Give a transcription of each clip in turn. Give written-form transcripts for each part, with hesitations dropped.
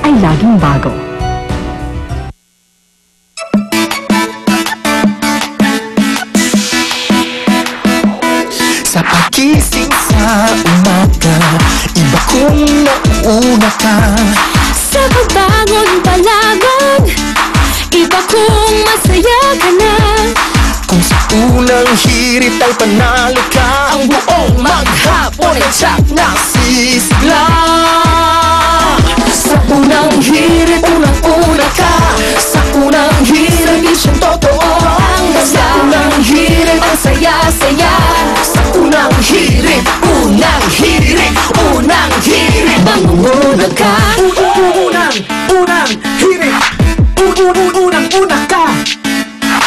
ay laging bago. Sa pagising sa umaga, iba kung nauna ka. Sa pagbangon pa lamang, iba kung masaya ka na. Kung sa unang hirit ay panalo ka, ang buong maghapon ay tiyak na sisigla. Sa unang hirit, unang-una ka. Sa unang hirit, isyong totoo ang basta. Sa unang hirit, ang saya-saya. Sa unang hirit, unang hirit, unang hirit, mangunguna ka. Unang hirit, unang-una ka.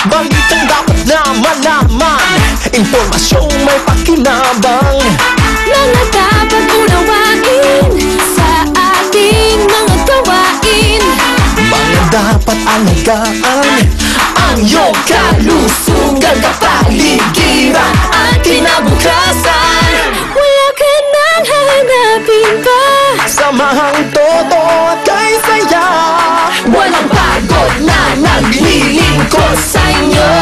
Balitang dapat na malaman, impormasyong may pakinabang, Mga dapat unawain sa ating mga gawain. mga dapat alagaan, ang iyong kalusugan, kapaligiran at kinabukasan. Wala ka nang hahanapin pa. Samahang totoo at kay saya, walang pagod na naglilingkod sa inyo.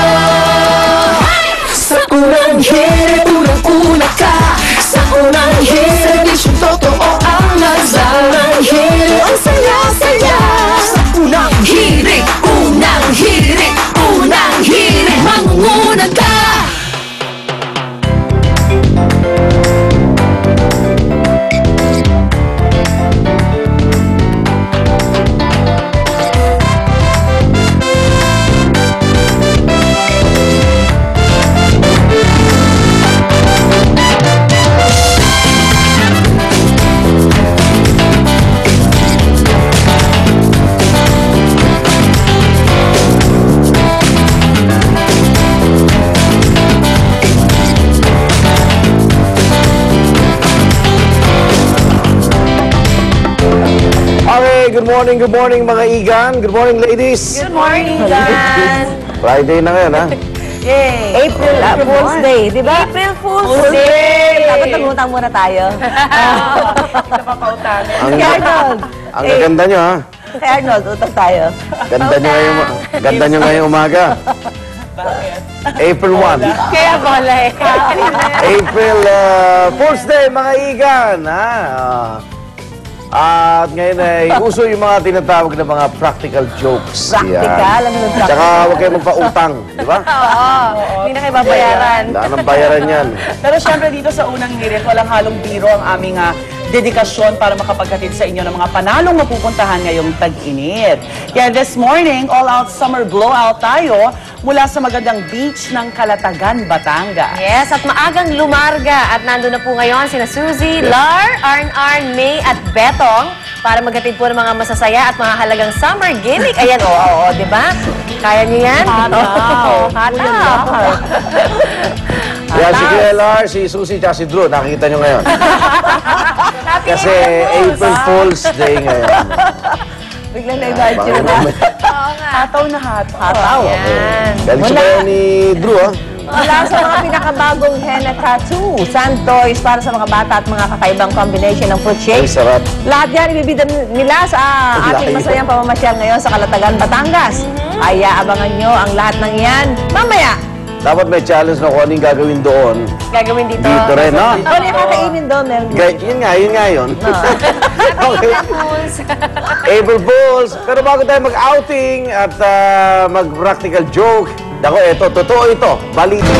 Sa unang hirit, unang-una ka. Sa unang hirit, isyong totoo ang lahat. Sa unang hirit, ang saya-saya. Sa unang hirit, unang hirit, unang hirit, mangunguna ka. Good morning mga igan. Good morning ladies. Good morning, Dan. Friday na ngayon ha. Yay! April Fool's Day, di ba? April Fool's Day! Dapat nagutang muna tayo. Napapautang. Ang gaganda nyo ha. Kay Arnold, utang tayo. Ganda nyo ngayong umaga. April 1. Kaya pala eh. April Fool's Day mga igan ha. At ngayon ay uso yung mga tinatawag na mga practical jokes. Practical? Ano yung practical? Tsaka huwag kayo magpautang, di ba? Hindi na kayo babayaran. Daan ang bayaran yan. Pero syempre dito sa unang hirit, walang halong biro ang aming dedikasyon para makapaghatid sa inyo ng mga panalong mapupuntahan ngayong tag-init. Kaya this morning, all-out summer blowout tayo mula sa magandang beach ng Calatagan, Batangas. Yes, at maagang lumarga. At nandun na po ngayon sina Suzy, Lar, Arn, May at Betong para maghatid po ng mga masasaya at mga halagang summer gimmick. Ayan, oo, di ba? Kaya niyo yan? Hataw. Hataw. Kaya si KLR, si Susie, at si Drew, nakikita nyo ngayon. Kasi April Fool's Day ngayon. Bigla na i-badge yun na. Hataw na hataw. Hataw. Yan. Dahil sa bayan ni Drew ha. Mula sa mga pinakabagong henna tattoo, sand toys para sa mga bata at mga kakaibang combination ng fruit Ay, shapes. sarap. Lahat yan ibibida nila sa ating layo. masayang pamamasyal ngayon sa Calatagan, Batangas. Kaya abangan nyo ang lahat ng yan mamaya. Dapat may challenge na kung anong gagawin doon. Gagawin dito. Dito rin, no? Ano yung kakainin doon? Meron Yun nga yun. Okay. April Fools. Pero bago tayo mag-outing at mag-practical joke, dako, eto, totoo ito. Balita.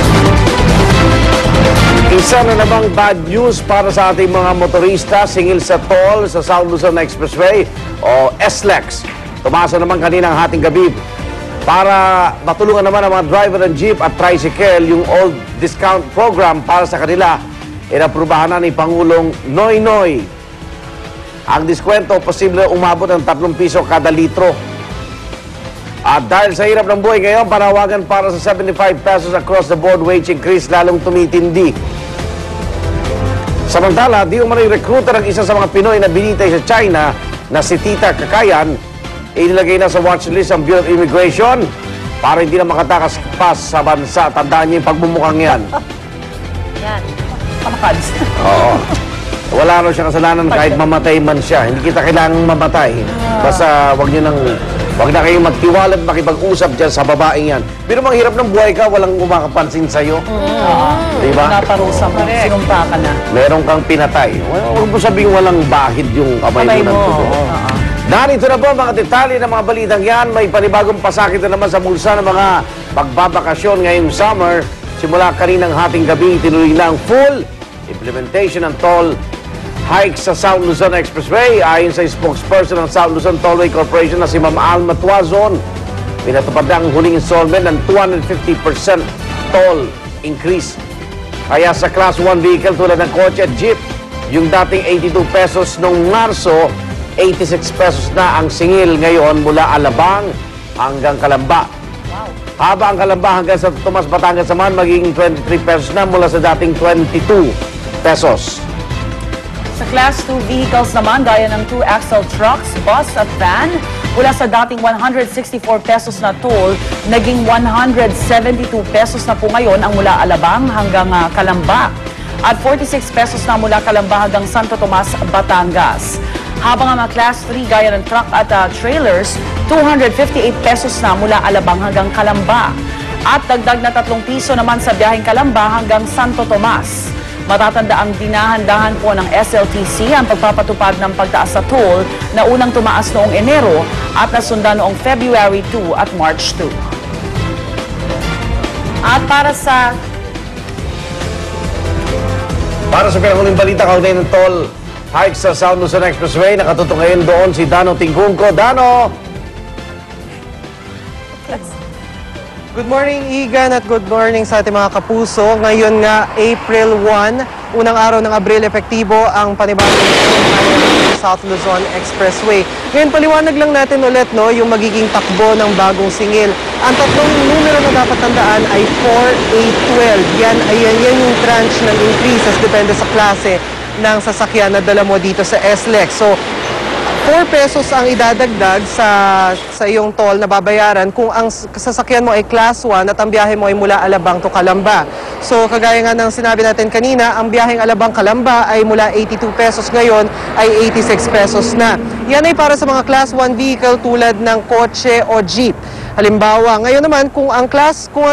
Isa na namang bad news para sa ating mga motorista singil sa toll sa South Luzon Expressway o SLEX. Tumasa naman kaninang hating gabi para matulungan naman ang mga driver ng jeep at tricycle yung old discount program para sa kanila. Inaprubahan na ni Pangulong Noynoy. Ang diskwento posible umabot ng 3 piso kada litro. At dahil sa hirap ng buhay ngayon, panawagan para sa 75 pesos across the board wage increase lalong tumitindi. Samantala, di umano'y recruiter ng isa sa mga Pinoy na binitay sa China na si Tita Kakayan, inilagay na sa watchlist ang Bureau of Immigration para hindi na makatakas pas sa bansa. Tandaan niyo yung pagmumukhang yan. Yan. Pamakalis. Oo. Wala raw siya kasalanan kahit mamatay man siya. Hindi kita kailangang mamatay. Basta wag na kayong magtiwala at makipag-usap dyan sa babaeng yan. Pero mang hirap ng buhay ka, walang kumakapansin sa'yo. Diba? Naparusa mo, sinumpa ka na. Meron kang pinatay. Huwag mo sabihin walang bahid yung kamay mo ng tubo. Narito na po mga detalye ng mga balitang yan. May panibagong pasakit na naman sa bulsa ng mga pagbabakasyon ngayong summer. Simula kaninang hating gabi, tinuloy na ang full implementation ng toll hike sa South Luzon Expressway. Ayon sa spokesperson ng South Luzon Tollway Corporation na si Ma'am Alma Tuazon, pinatupad na ang huling installment ng 250% toll increase. Kaya sa Class 1 vehicle tulad ng kotse at jeep, yung dating 82 pesos noong Marso, 86 pesos na ang singil ngayon mula Alabang hanggang Calamba. Haba ang Calamba hanggang sa Tomas, Batangas naman magiging 23 pesos na mula sa dating 22 pesos. Sa Class 2 vehicles naman, gaya ng 2-axle trucks, bus at van, mula sa dating 164 pesos na toll, naging 172 pesos na po ngayon ang mula Alabang hanggang Calamba. At 46 pesos na mula Calamba hanggang Santo Tomas, Batangas. Habang ang mga Class 3 gaya ng truck at trailers, 258 pesos na mula Alabang hanggang Calamba. At dagdag na 3 piso naman sa biyaheng Calamba hanggang Santo Tomas. Matatanda ang dinahan-dahan po ng SLTC ang pagpapatupad ng pagtaas sa toll na unang tumaas noong Enero at nasundan noong February 2 at March 2. At para sa pinakahuling balita kaugnay ng toll hike sa South Luzon Expressway, nakatutok ngayon doon si Dano Tingkungko. Dano! Good morning, Igan, at good morning sa ating mga kapuso. Ngayon nga, April 1, unang araw ng Abril, epektibo ang panibagong South Luzon Expressway. Ngayon, paliwanag lang natin ulit yung magiging takbo ng bagong singil. Ang tatlong numero na dapat tandaan ay 4, 8, 12. Yan yung tranche ng increases depende sa klase ng sasakyan na dala mo dito sa SLEX. So, 4 pesos ang idadagdag sa iyong toll na babayaran kung ang sasakyan mo ay Class 1 at ang biyahe mo ay mula Alabang to Calamba. So kagaya nga ng sinabi natin kanina, ang biyaheng Alabang-Calamba ay mula 82 pesos ngayon ay 86 pesos na. Yan ay para sa mga Class 1 vehicle tulad ng kotse o jeep. Halimbawa, ngayon naman kung ang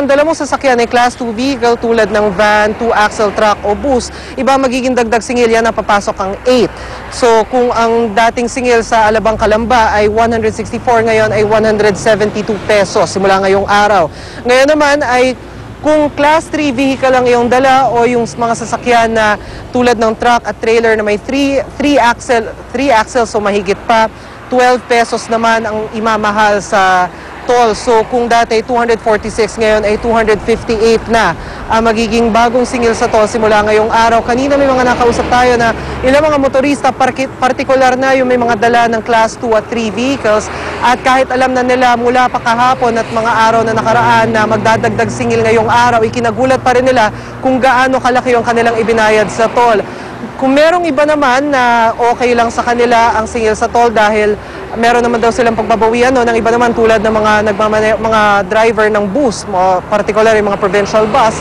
dala mong sasakyan ay Class 2 vehicle tulad ng van, 2-axle truck o bus, iba magiging dagdag singil yan na papasok ang 8. So kung ang dating singil sa Alabang-Calamba ay 164, ngayon ay 172 pesos simula ngayong araw. Ngayon naman ay kung Class 3 vehicle ang iyong dala o yung mga sasakyan na tulad ng truck at trailer na may 3 axle so mahigit pa, 12 pesos naman ang imamahal sa toll. So kung dati 246, ngayon ay 258 na ang magiging bagong singil sa toll simula ngayong araw. Kanina may mga nakausap tayo na ilang mga motorista, partikular na yung may mga dala ng Class 2 at 3 vehicles, at kahit alam na nila mula pa kahapon at mga araw na nakaraan na magdadagdag singil ngayong araw, ikinagulat pa rin nila kung gaano kalaki yung kanilang ibinayad sa toll. Kung merong iba naman na okay lang sa kanila ang singil sa toll dahil meron naman daw silang pagbabawian ng iba naman tulad ng mga driver ng bus, particular yung mga provincial bus,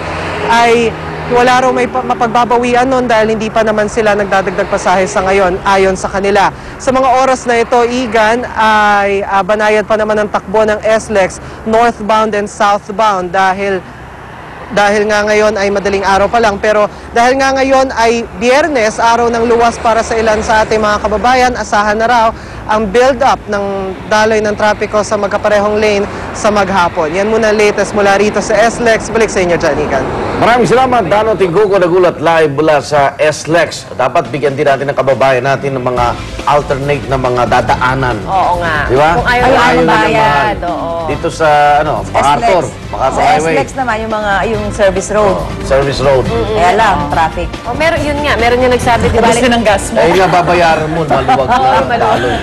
ay wala raw may mapagbabawian dahil hindi pa naman sila nagdadagdag pasahe sa ngayon ayon sa kanila. Sa mga oras na ito, Igan, ay banayad pa naman ang takbo ng SLEX northbound and southbound dahil nga ngayon ay madaling araw pa lang, pero dahil nga ngayon ay Biyernes, araw ng luwas para sa ilan sa ating mga kababayan, asahan na raw ang build-up ng daloy ng trapiko sa magkaparehong lane sa maghapon. Yan muna latest mula rito sa SLEX. Balik sa inyo dyan, Igan. Maraming salamat, Dano Tingkungko, nagulat live mula sa SLEX. Dapat bigyan din natin ng kababayan natin ng mga alternate na mga dadaanan. Oo nga. Di ba? Kung ayaw na magbayad, dito sa MacArthur, MacArthur Sa Highway. SLEX naman yung service road. Service road. Kaya lang, traffic. Oh, meron yung nagsabi, di ba? Gusto ng gas mo. Eh, nga babayaran mo, maluwag na daloy.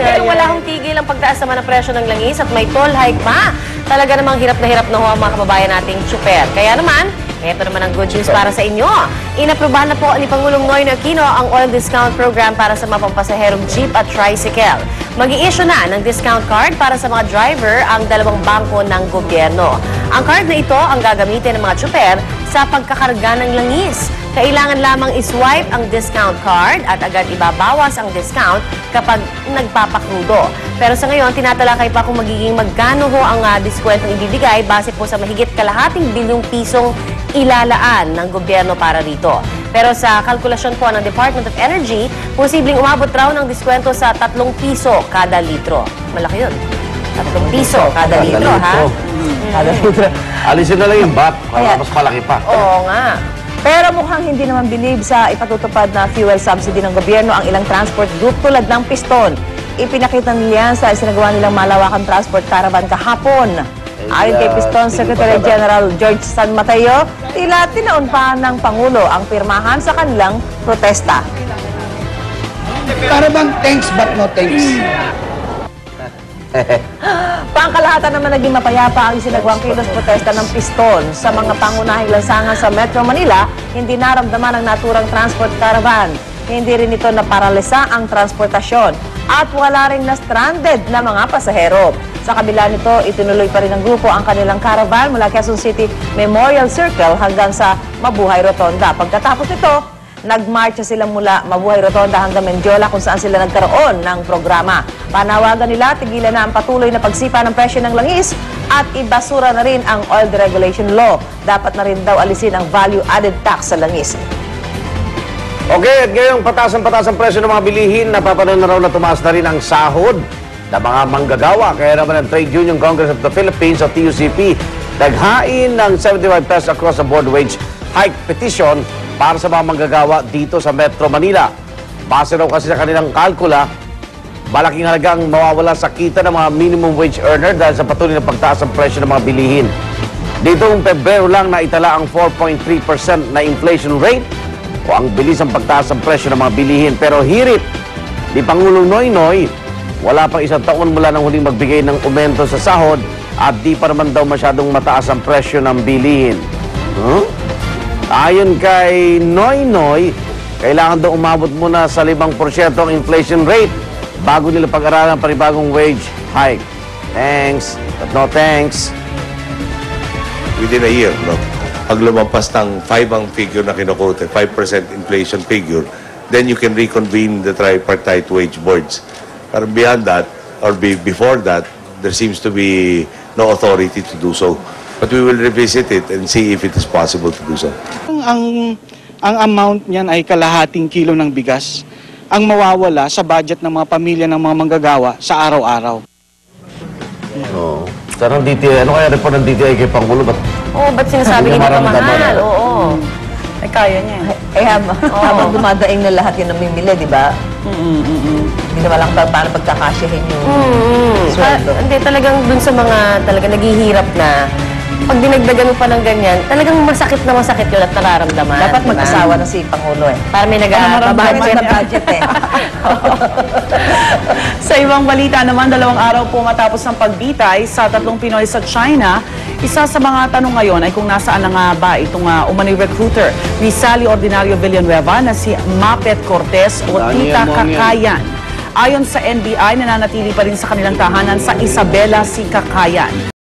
Pero wala hong tigil ang pagtaas naman ng presyo ng langis at may toll hike pa. Talaga namang hirap na ho ang mga kababayan nating tsuper. Kaya naman, ito naman ang good news para sa inyo. Inaprubahan na po ni Pangulong Noynoy Aquino ang oil discount program para sa mga pampasaherong jeep at tricycle. Mag-i-issue na ng discount card para sa mga driver ang 2 bangko ng gobyerno. Ang card na ito ang gagamitin ng mga tsuper sa pagkakarga ng langis. Kailangan lamang iswipe ang discount card at agad ibabawas ang discount kapag nagpapakrudo. Pero sa ngayon, tinatalakay pa kung magiging magkano ho ang diskwentong ibibigay base po sa mahigit kalahating bilyong pisong ilalaan ng gobyerno para rito. Pero sa kalkulasyon po ng Department of Energy, posibleng umabot raw ng diskwento sa 3 piso kada litro. Malaki yun. 3 piso kada litro, ha? Kada litro. Alisin na lang yung VAT, para Kaya- mas malaki pa. Oo nga. Pero mukhang hindi naman bilib sa ipatutupad na fuel subsidy ng gobyerno ang ilang transport group tulad ng Piston. Ipinakita nila yan sa isinagawa nilang malawakang transport caravan kahapon. Ayon kay Piston Secretary General George San Mateo, tila tinaon pa ng Pangulo ang pirmahan sa kanilang protesta. Para bang thanks but no thanks. Pangkalahatan naman naging mapayapa ang isinagawang kilos protesta ng Piston sa mga pangunahing lansangan sa Metro Manila, hindi naramdaman ang naturang transport caravan. Hindi rin ito naparalisa ang transportasyon at wala rin na-stranded na mga pasahero. Sa kabila nito, itinuloy pa rin ng grupo ang kanilang caravan mula Quezon City Memorial Circle hanggang sa Mabuhay Rotonda. Pagkatapos ito, nagmarcha sila mula Mabuhay Rotonda hanggang Mendiola kung saan sila nagkaroon ng programa. Panawagan nila, tigilan na ang patuloy na pagsipa ng presyo ng langis at ibasura na rin ang oil deregulation law. Dapat na rin daw alisin ang value-added tax sa langis. Okay, at ngayong pataas ang presyo ng mga bilihin, napapanood na raw na tumaas na rin ang sahod ng mga manggagawa. Kaya naman ang Trade Union Congress of the Philippines o TUCP naghain ng 75 pesos across the board wage hike petition para sa mga manggagawa dito sa Metro Manila. Base raw kasi sa kanilang kalkula, malaking halagang mawawala sa kita ng mga minimum wage earner dahil sa patuloy na pagtaas ng presyo ng mga bilihin. Ditong Pebrero lang naitala ang 4.3% na inflation rate o ang bilis ang pagtaas ng presyo ng mga bilihin. Pero hirit ni Pangulong Noynoy, wala pang 1 taon mula nang huling magbigay ng aumento sa sahod at di pa naman daw masyadong mataas ang presyo ng bilihin. Ayon kay Noynoy, kailangan daw umabot muna sa 5% ang inflation rate bago nila pag-aralan ang panibagong wage hike. Thanks, but no thanks. Within a year, no? Pag lumampas ng 5 ang figure na kinukote, 5% inflation figure, then you can reconvene the tripartite wage boards. But beyond that, or before that, there seems to be no authority to do so. But we will revisit it and see if it is possible to do so. Ang amount niyan ay kalahating kilo ng bigas ang mawawala sa budget ng mga pamilya ng mga manggagawa sa araw-araw. Oo. Sana ng DTI, ano kaya report ng DTI kay Pangulo? Ba't sinasabi hindi pa mahal? Oo. Ay, kaya niya eh. Habang dumadaing na lahat yung namimili, di ba? Hindi naman lang paano pagkakasyahin yung sweldo. Hindi, talagang dun sa mga talagang naghihirap na, pag dinagdagan mo pa ng ganyan, talagang masakit yun at nararamdaman. Dapat diba? mag-asawa na si Pangulo eh. Para may Budget na budget eh. Sa ibang balita naman, 2 araw po matapos ng pagbitay sa 3 Pinoy sa China, isa sa mga tanong ngayon ay kung nasaan na nga ba itong umano'y recruiter ni Sally Ordinario Villanueva na si Mapet Cortez o Tita Kakayan. Ayon sa NBI, nananatili pa rin sa kanilang tahanan sa Isabela si Kakayan.